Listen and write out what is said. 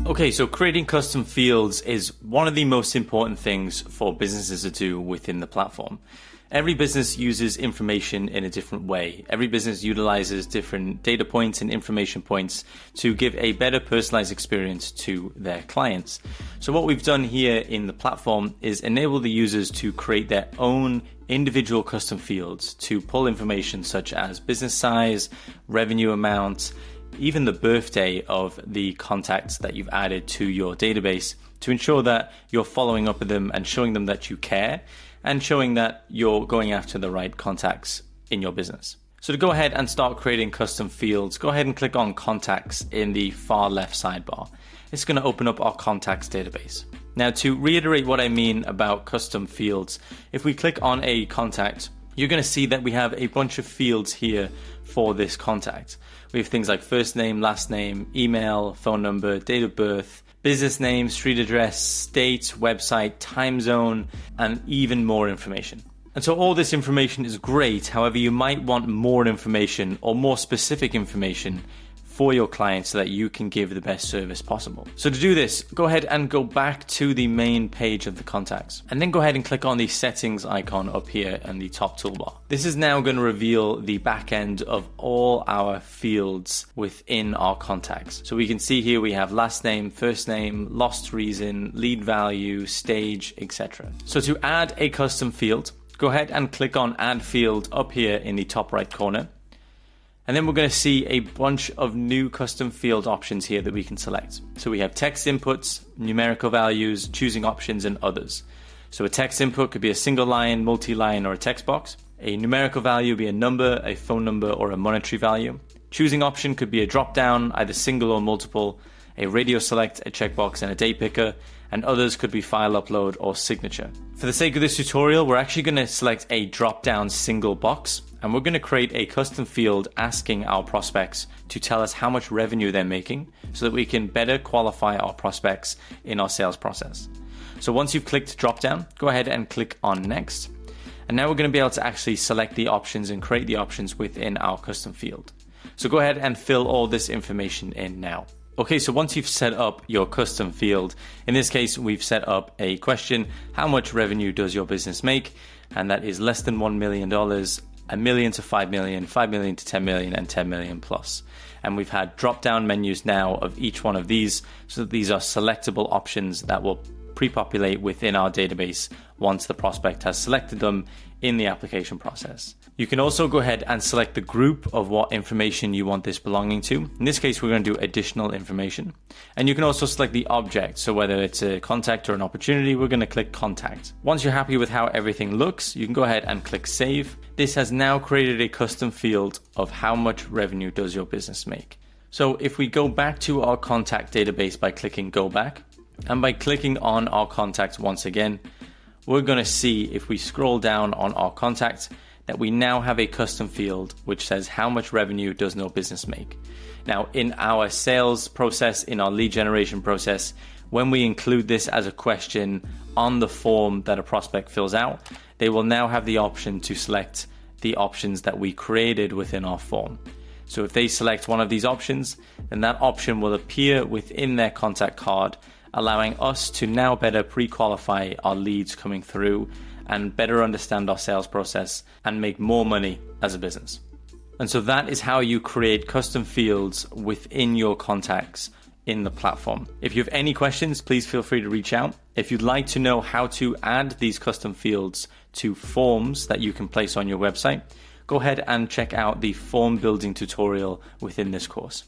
Okay, so creating custom fields is one of the most important things for businesses to do within the platform. Every business uses information in a different way. Every business utilizes different data points and information points to give a better personalized experience to their clients. So what we've done here in the platform is enable the users to create their own individual custom fields to pull information such as business size, revenue amount, even the birthday of the contacts that you've added to your database, to ensure that you're following up with them and showing them that you care and showing that you're going after the right contacts in your business. So to go ahead and start creating custom fields, go ahead and click on contacts in the far left sidebar. It's going to open up our contacts database. Now, to reiterate what I mean about custom fields, if we click on a contact, you're going to see that we have a bunch of fields here for this contact. We have things like first name, last name, email, phone number, date of birth, business name, street address, state, website, time zone, and even more information. And so all this information is great. However, you might want more information or more specific information for your clients so that you can give the best service possible. So to do this, go ahead and go back to the main page of the contacts, and then go ahead and click on the settings icon up here in the top toolbar. This is now going to reveal the back end of all our fields within our contacts. So we can see here we have last name, first name, lost reason, lead value, stage, etc. So to add a custom field, go ahead and click on add field up here in the top right corner. And then we're going to see a bunch of new custom field options here that we can select. So we have text inputs, numerical values, choosing options, and others. So a text input could be a single line, multi-line, or a text box. A numerical value would be a number, a phone number, or a monetary value. Choosing option could be a drop-down, either single or multiple, a radio select, a checkbox, and a date picker, and others could be file upload or signature. For the sake of this tutorial, we're actually going to select a drop-down single box, and we're going to create a custom field asking our prospects to tell us how much revenue they're making so that we can better qualify our prospects in our sales process. So once you've clicked drop down, go ahead and click on next. And now we're going to be able to actually select the options and create the options within our custom field. So go ahead and fill all this information in now. Okay, so once you've set up your custom field, in this case, we've set up a question: how much revenue does your business make? And that is less than $1 million, $1 million to $5 million, $5 million to $10 million, and $10 million plus. And we've had drop-down menus now of each one of these, so that these are selectable options that will pre-populate within our database once the prospect has selected them in the application process. You can also go ahead and select the group of what information you want this belonging to. In this case, we're going to do additional information. And you can also select the object. So whether it's a contact or an opportunity, we're going to click contact. Once you're happy with how everything looks, you can go ahead and click save. This has now created a custom field of how much revenue does your business make. So if we go back to our contact database by clicking go back, and by clicking on our contact once again, we're going to see, if we scroll down on our contact, that we now have a custom field which says how much revenue does no business make. Now, in our sales process, in our lead generation process, when we include this as a question on the form that a prospect fills out, they will now have the option to select the options that we created within our form. So if they select one of these options, then that option will appear within their contact card, allowing us to now better pre-qualify our leads coming through and better understand our sales process and make more money as a business. And so that is how you create custom fields within your contacts in the platform. If you have any questions, please feel free to reach out. If you'd like to know how to add these custom fields to forms that you can place on your website, go ahead and check out the form building tutorial within this course.